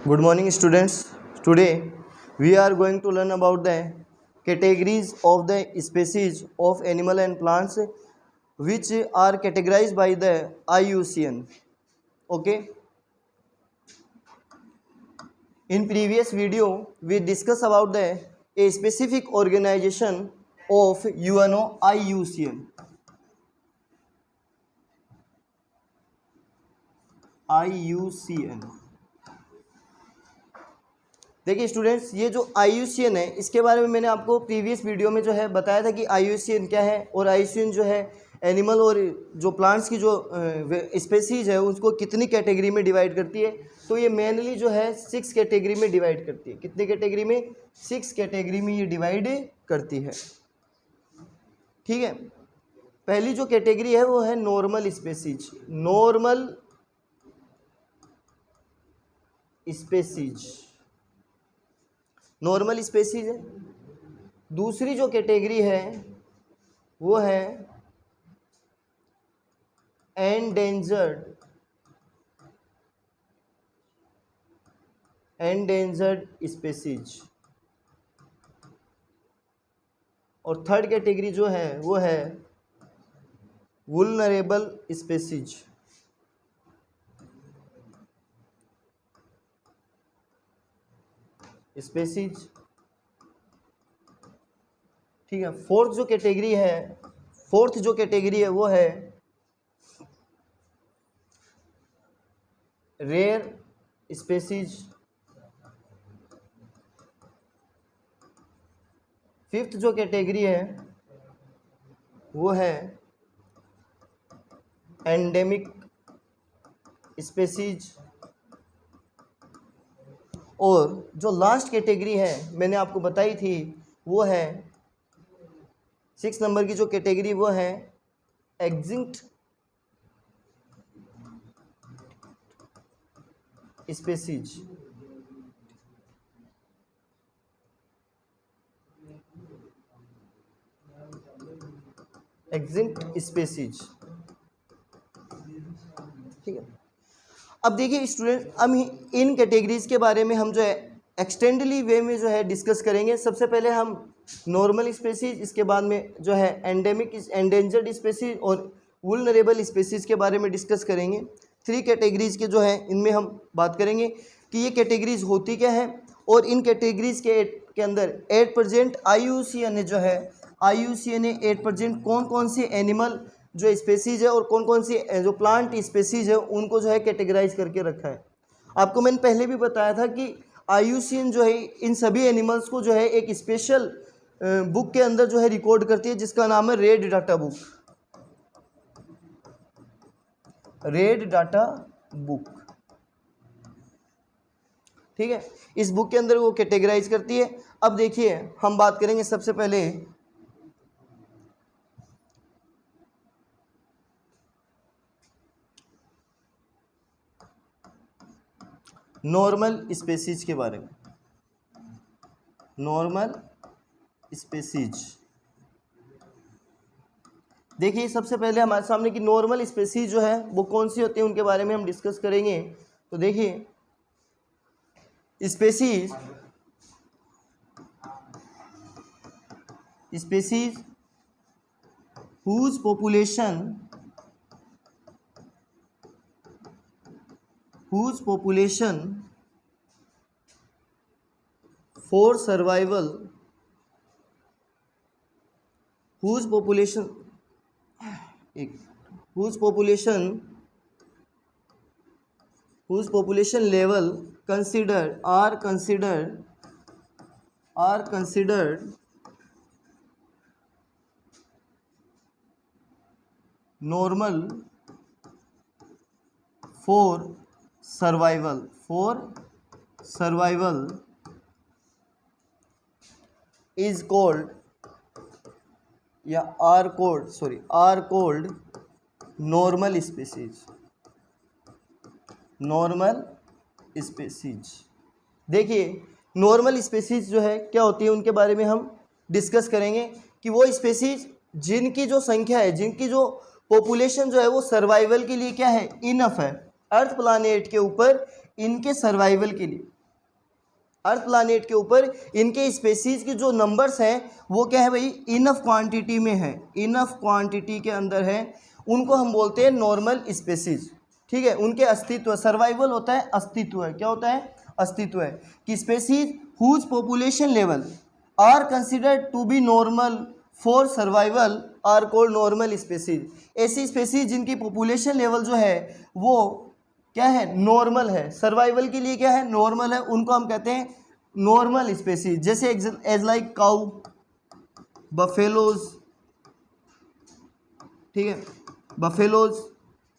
Good morning, students. Today we are going to learn about the categories of the species of animal and plants which are categorized by the IUCN. Okay. In previous video we discussed about a specific organization of UNO IUCN. देखिए students, ये जो IUCN है इसके बारे में मैंने आपको previous video में जो है बताया था कि IUCN क्या है, और IUCN जो है एनिमल और जो प्लांट्स की जो स्पेसीज है उसको कितनी कैटेगरी में डिवाइड करती है। तो ये मेनली जो है 6 कैटेगरी में डिवाइड करती है। कितनी कैटेगरी में? 6 कैटेगरी में ये डिवाइड करती है। ठीक है, पहली जो कैटेगरी है वो है normal species. Normal species normal species है। दूसरी जो कैटेगरी है वो है एंडेंजर्ड स्पेसीज, और थर्ड कैटेगरी जो है वो है वुल्नरेबल स्पेसीज। ठीक है, फोर्थ जो कैटेगरी है वो है रेयर स्पेसीज। फिफ्थ जो कैटेगरी है वो है एंडेमिक स्पेसीज, और जो लास्ट कैटेगरी है मैंने आपको बताई थी वो है 6 नंबर की जो कैटेगरी वो है एक्सिंक्ट स्पेसीज। एक्सिंक्ट स्पेसीज। ठीक है, अब देखिए स्टूडेंट, अब इन कैटेगरीज के बारे में हम जो है एक्सटेंडली वे में जो है डिस्कस करेंगे। सबसे पहले हम नॉर्मल स्पेसीज, इसके बाद में जो है एंडेंजर्ड स्पेसीज और वुल्नरेबल स्पेसीज के बारे में डिस्कस करेंगे। 3 कैटेगरीज के जो है इनमें हम बात करेंगे कि ये कैटेगरीज होती क्या है, और इन कैटेगरीज के अंदर एट प्रेजेंट IUCN ने जो है IUCN ने एट प्रेजेंट कौन कौन से एनिमल जो स्पेसीज है और कौन कौन सी जो प्लांट स्पेसीज है उनको जो है कैटेगराइज करके रखा है। आपको मैंने पहले भी बताया था कि IUCN जो है इन सभी एनिमल्स को जो है एक स्पेशल बुक के अंदर जो है रिकॉर्ड करती है जिसका नाम है red data book. Red data book, ठीक है, इस बुक के अंदर वो कैटेगराइज करती है। अब देखिए हम बात करेंगे सबसे पहले नॉर्मल स्पेसीज के बारे में। नॉर्मल स्पेसीज, देखिए सबसे पहले हमारे सामने की नॉर्मल स्पेसीज जो है वो कौन सी होती है उनके बारे में हम डिस्कस करेंगे। तो देखिए species whose population for survival whose population level are considered normal for survival is called या are called normal species। Normal species, देखिए नॉर्मल स्पेसीज जो है क्या होती है उनके बारे में हम डिस्कस करेंगे कि वो स्पेसीज जिनकी जो संख्या है, जिनकी जो पॉपुलेशन जो है वो सर्वाइवल के लिए क्या है, इनफ है। अर्थ प्लानेट के ऊपर इनके सर्वाइवल के लिए अर्थ प्लानेट के ऊपर इनके स्पेसीज की जो नंबर्स हैं वो क्या है भाई, इनफ क्वांटिटी में है, इनफ क्वांटिटी के अंदर है, उनको हम बोलते हैं नॉर्मल स्पेसीज। ठीक है, उनके अस्तित्व, सर्वाइवल होता है अस्तित्व है, क्या होता है, अस्तित्व है कि species whose population level are considered to be normal for survival are called normal species. ऐसी स्पेसीज जिनकी पॉपुलेशन लेवल जो है वो क्या है, नॉर्मल है, सर्वाइवल के लिए क्या है, नॉर्मल है, उनको हम कहते हैं नॉर्मल स्पेसीज। जैसे एज लाइक काउ, बफेलोज, ठीक है, बफेलोज,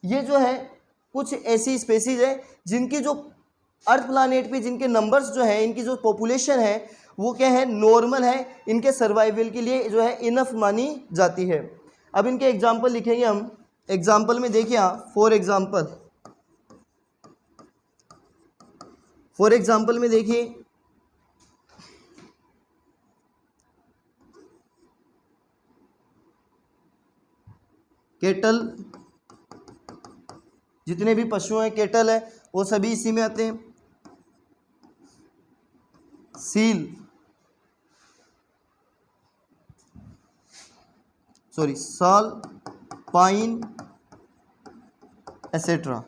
ये जो है कुछ ऐसी स्पेसीज है जिनकी जो अर्थ प्लानेट पे जिनके नंबर्स जो है, इनकी जो पॉपुलेशन है वो क्या है, नॉर्मल है, इनके सर्वाइवल के लिए जो है इनफ मानी जाती है। अब इनके एग्जाम्पल लिखेंगे हम। एग्जाम्पल में देखिए, फॉर एग्जाम्पल में देखिए, केटल, जितने भी पशु हैं केटल है वो सभी इसी में आते हैं। सील, साल, पाइन एसेट्रा।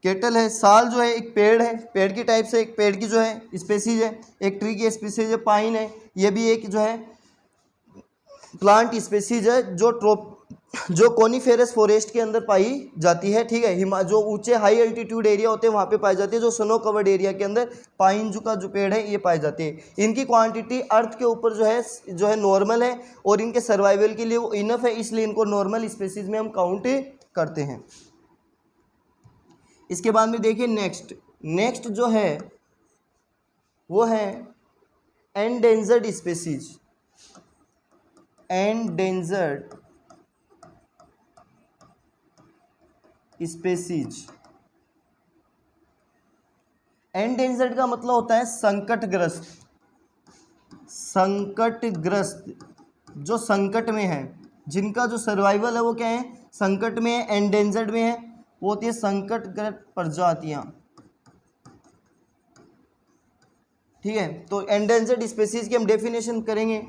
केटल है, साल जो है एक पेड़ है, पेड़ की टाइप से, एक पेड़ की जो है स्पेसीज है, एक ट्री की स्पेसीज है। पाइन है, ये भी एक जो है प्लांट स्पेसीज है जो कोनीफेरस फॉरेस्ट के अंदर पाई जाती है। ठीक है, जो ऊंचे हाई एल्टीट्यूड एरिया होते हैं वहाँ पे पाई जाती है। जो स्नो कवर्ड एरिया के अंदर पाइन का जो पेड़ है ये पाए जाते हैं। इनकी क्वांटिटी अर्थ के ऊपर जो है नॉर्मल है और इनके सर्वाइवल के लिए वो इनफ है, इसलिए इनको नॉर्मल स्पेसीज में हम काउंट करते हैं। इसके बाद में देखिए नेक्स्ट जो है वो है endangered species. Endangered species, endangered का मतलब होता है संकटग्रस्त। संकटग्रस्त, जो संकट में है, जिनका जो सर्वाइवल है वो क्या है, संकट में है, एंडेंजर्ड में है, वो होती है संकटग्रस्त प्रजातियां। ठीक है, तो एंडेंजर्ड स्पेसीज की हम डेफिनेशन करेंगे।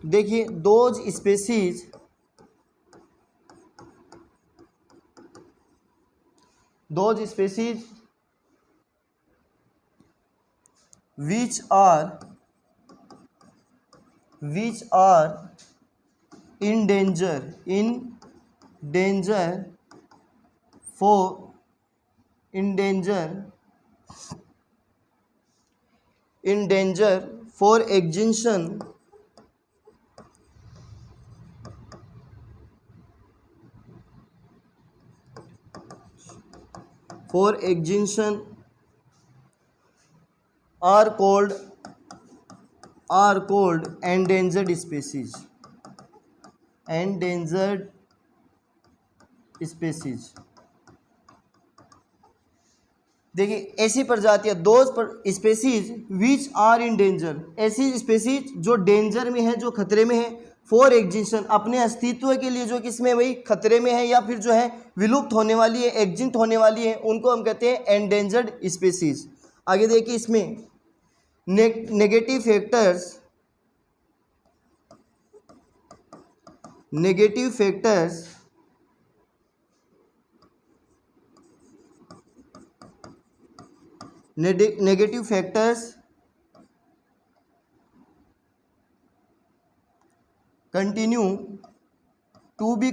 देखिए, those species which are in danger for extinction are called endangered species. Endangered species, देखिए ऐसी प्रजातियां, those species which are in danger, ऐसी स्पेसीज जो डेंजर में है, जो खतरे में है, फॉर एग्जिंक्शन, अपने अस्तित्व के लिए जो किसमें भाई खतरे में है या फिर जो है विलुप्त होने वाली है, एग्जिंक्ट होने वाली है, उनको हम कहते हैं एंडेंजर्ड स्पेसीज। आगे देखिए, इसमें negative factors continue to be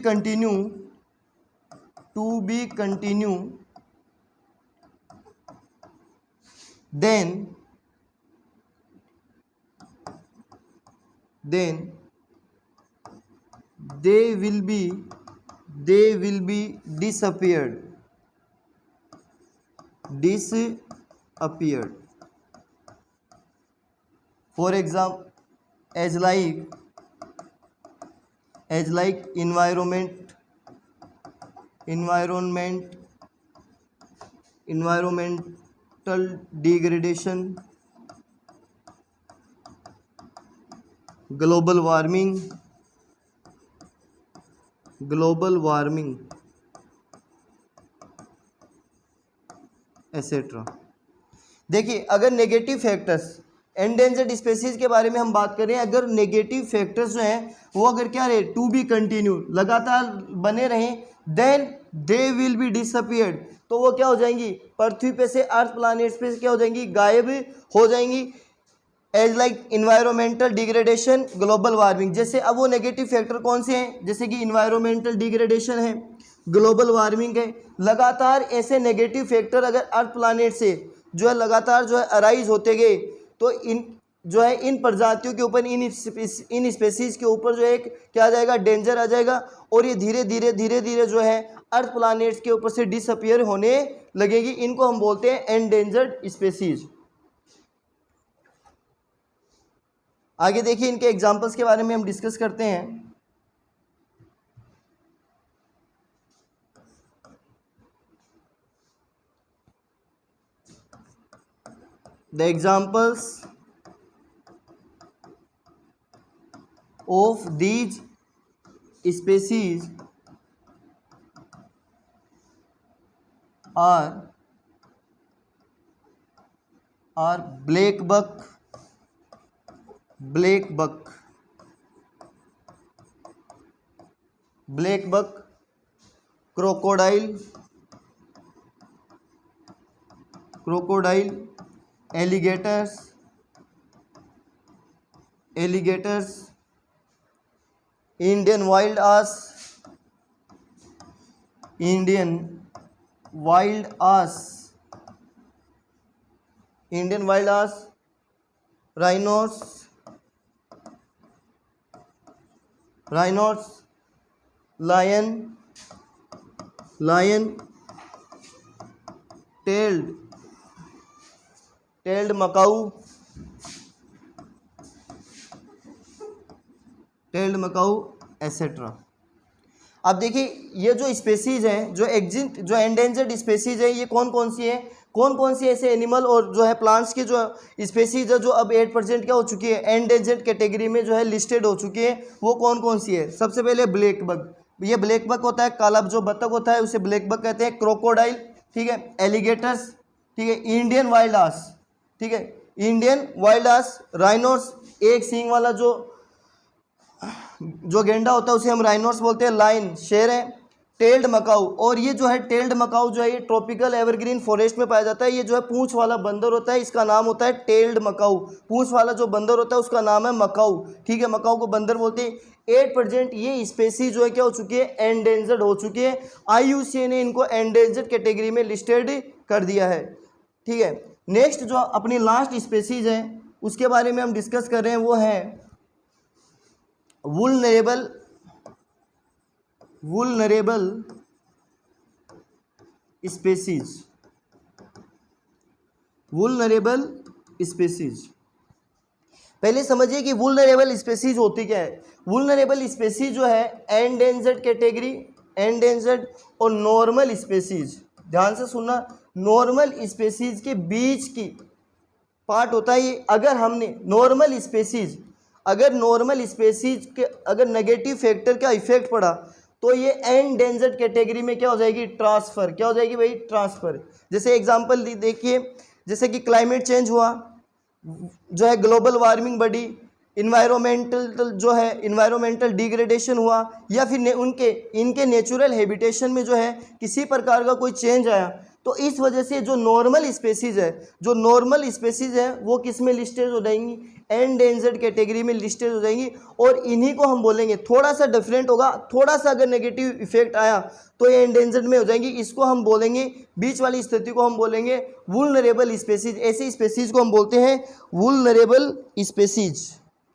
then they will be disappeared. For example, as like environmental degradation, global warming etc. देखिए अगर नेगेटिव फैक्टर्स, एंडेंजर्ड स्पेसीज के बारे में हम बात करें, अगर नेगेटिव फैक्टर्स जो हैं वो अगर क्या रहे, टू बी कंटिन्यू, लगातार बने रहें, then they will be disappeared, तो वो क्या हो जाएंगी, पृथ्वी पे से, अर्थ प्लैनेट्स पे से क्या हो जाएंगी, गायब हो जाएंगी। As like environmental degradation, global warming. जैसे अब वो नेगेटिव फैक्टर कौन से हैं, जैसे कि इन्वायरमेंटल डिग्रेडेशन है, ग्लोबल वार्मिंग है। लगातार ऐसे नेगेटिव फैक्टर अगर अर्थ प्लैनेट से जो है लगातार जो है अराइज होते गए, तो इन जो है इन प्रजातियों के ऊपर, इन स्पेसीज के ऊपर जो है एक क्या आ जाएगा, डेंजर आ जाएगा, और ये धीरे धीरे जो है अर्थ प्लैनेट्स के ऊपर से डिसअपियर होने लगेगी। इनको हम बोलते हैं एंडेंजर्ड स्पेसीज। आगे देखिए इनके एग्जाम्पल्स के बारे में हम डिस्कस करते हैं। The examples of these species are black buck, crocodile, alligators, Indian wild ass, rhinos, lion, tailed macaque etcetera. अब देखिए ये जो स्पेसीज हैं, जो एंडेंजर्ड स्पेसीज है, ये कौन कौन सी है, कौन कौन सी ऐसे एनिमल और जो है प्लांट्स की जो स्पेसीज है जो अब 8% क्या हो चुकी है, एंडेंजर्ड कैटेगरी में जो है लिस्टेड हो चुकी है, वो कौन कौन सी है। सबसे पहले ब्लैक बक, ये ब्लैक बक होता है, काला जो बतख होता है उसे ब्लैक बक कहते हैं। क्रोकोडाइल, ठीक है, एलिगेटर्स, ठीक है, इंडियन वाइल्ड आस, ठीक है, राइनोस, एक सींग वाला जो गेंडा होता है उसे हम राइनोस बोलते हैं। लाइन शेर है। टेल्ड मकाऊ, और ये जो है टेल्ड मकाऊ जो है ये ट्रॉपिकल एवरग्रीन फॉरेस्ट में पाया जाता है। ये जो है पूंछ वाला बंदर होता है, इसका नाम होता है टेल्ड मकाऊ। पूंछ वाला जो बंदर होता है उसका नाम है मकाऊ, ठीक है, मकाऊ को बंदर बोलते हैं। 8% ये स्पेसीज जो है क्या हो चुकी है, एंडेंजर्ड हो चुकी है। IUCN ने इनको एंडेंजर्ड कैटेगरी में लिस्टेड कर दिया है, ठीक है। नेक्स्ट जो अपनी लास्ट स्पेसीज है उसके बारे में हम डिस्कस कर रहे हैं, वो है वुल्नरेबल स्पेसीज। पहले समझिए कि वुल्नरेबल स्पेसीज होती क्या है। वुल्नरेबल स्पेसीज जो है एंडेंजर्ड कैटेगरी, एंडेंजर्ड और नॉर्मल स्पेसीज, ध्यान से सुनना, नॉर्मल स्पेसीज के बीच की पार्ट होता है ये। अगर हमने नॉर्मल स्पेसीज के अगर नेगेटिव फैक्टर का इफेक्ट पड़ा तो ये एंडेंजर्ड कैटेगरी में क्या हो जाएगी, ट्रांसफर। क्या हो जाएगी भाई, ट्रांसफर। जैसे एग्जांपल देखिए, जैसे कि क्लाइमेट चेंज हुआ, जो है ग्लोबल वार्मिंग बढ़ी, इन्वायरमेंटल डिग्रेडेशन हुआ, या फिर इनके नेचुरल हैबिटेशन में जो है किसी प्रकार का कोई चेंज आया, तो इस वजह से जो नॉर्मल स्पेसीज है वो किस में लिस्टेड हो जाएंगी, एंडेंजर्ड कैटेगरी में लिस्टेड हो जाएंगी। और इन्हीं को हम बोलेंगे, थोड़ा सा डिफरेंट होगा, थोड़ा सा अगर नेगेटिव इफेक्ट आया तो ये एंडेंजर्ड में हो जाएंगी। इसको हम बोलेंगे, बीच वाली स्थिति को हम बोलेंगे वुल्नरेबल स्पेसीज। ऐसी स्पेसीज को हम बोलते हैं वुल्नरेबल स्पेसीज।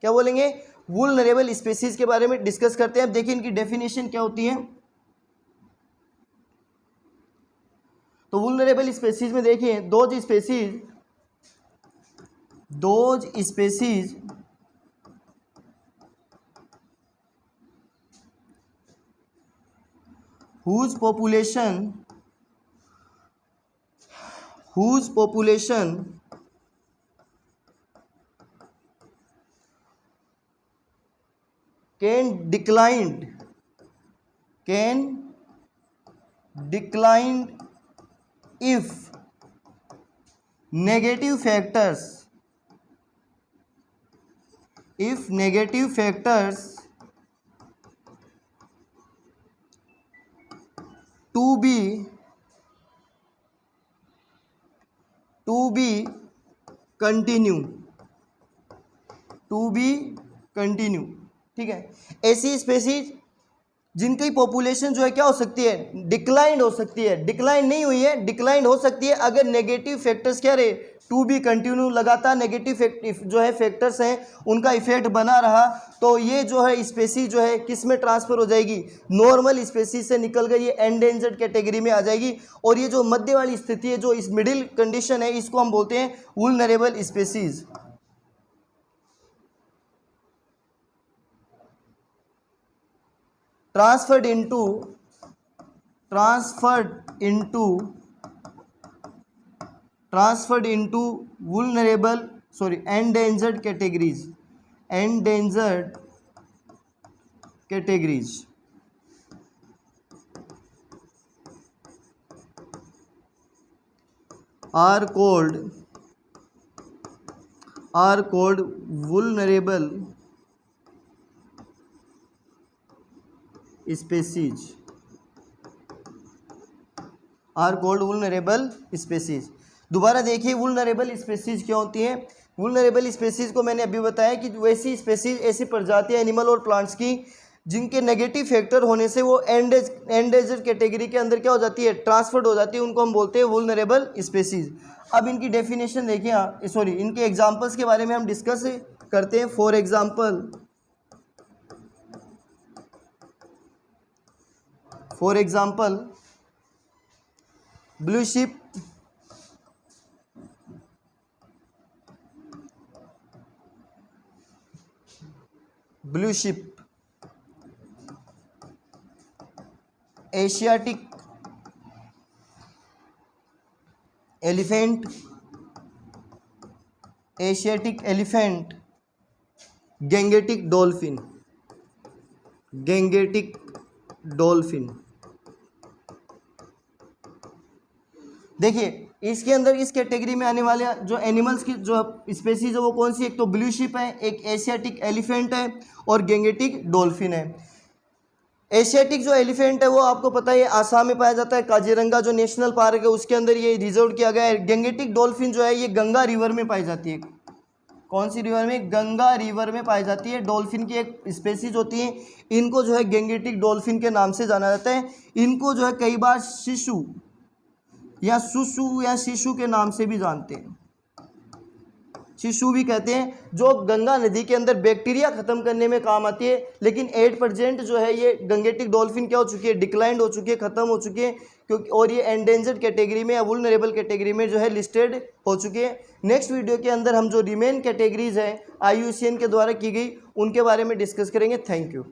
क्या बोलेंगे, वुल्नरेबल स्पेसीज के बारे में डिस्कस करते हैं। अब देखिए इनकी डेफिनेशन क्या होती है। तो वुल्नरेबल स्पेसीज में देखिए, those species whose population can decline if negative factors, if negative factors to be continue, ठीक है। ऐसी स्पेसीज जिनकी पॉपुलेशन जो है क्या हो सकती है, डिक्लाइन हो सकती है, डिक्लाइन नहीं हुई है, डिक्लाइन हो सकती है अगर नेगेटिव फैक्टर्स क्या रहे, टू बी कंटिन्यू, लगातार नेगेटिव जो है फैक्टर्स हैं उनका इफेक्ट बना रहा, तो ये जो है स्पेसीज जो है किस में ट्रांसफर हो जाएगी, नॉर्मल स्पेसीज से निकल कर ये एंडेंजर्ड कैटेगरी में आ जाएगी। और ये जो मध्य वाली स्थिति है, जो इस मिडिल कंडीशन है, इसको हम बोलते हैं वुल्नरेबल species. transferred into vulnerable, endangered categories, are called vulnerable species, are called vulnerable species। दोबारा देखिए वुल्नरेबल स्पेसीज क्या होती हैं। वुल्नरेबल स्पेसीज को मैंने अभी बताया कि वैसी स्पेसीज, ऐसी प्रजातियां एनिमल और प्लांट्स की जिनके नेगेटिव फैक्टर होने से वो एंडेंजर्ड कैटेगरी के अंदर क्या हो जाती है, ट्रांसफर्ड हो जाती है, उनको हम बोलते हैं वुल्नरेबल स्पेसीज। अब इनकी डेफिनेशन देखिए, इनके एग्जाम्पल्स के बारे में हम डिस्कस करते हैं। For example blue ship, Asiatic elephant, Gangetic dolphin. देखिए इसके अंदर इस कैटेगरी में आने वाले जो एनिमल्स की जो स्पेसीज है वो कौन सी, एक तो ब्लू शिप है, एक एशियाटिक एलिफेंट है और गैंगेटिक डॉल्फिन है। एशियाटिक जो एलिफेंट है वो आपको पता है आसाम में पाया जाता है, काजीरंगा जो नेशनल पार्क है उसके अंदर ये रिजर्व किया गया है। गैंगेटिक डॉल्फिन जो है ये गंगा रिवर में पाई जाती है। कौन सी रिवर में, गंगा रिवर में पाई जाती है। डॉल्फिन की एक स्पेसीज होती है, इनको जो है गैंगेटिक डॉल्फिन के नाम से जाना जाता है। इनको जो है कई बार शिशु या सुसु या शिशु के नाम से भी जानते हैं, शिशु भी कहते हैं, जो गंगा नदी के अंदर बैक्टीरिया खत्म करने में काम आती है। लेकिन 8% जो है ये गंगेटिक डॉल्फिन क्या हो चुकी है, डिक्लाइंड हो चुकी है, खत्म हो चुकी है, क्योंकि और ये एंडेंजर्ड कैटेगरी में या वुल्नरेबल कैटेगरी में जो है लिस्टेड हो चुके हैं। नेक्स्ट वीडियो के अंदर हम जो रिमेन कैटेगरीज हैं IUCN के द्वारा की गई उनके बारे में डिस्कस करेंगे। Thank you.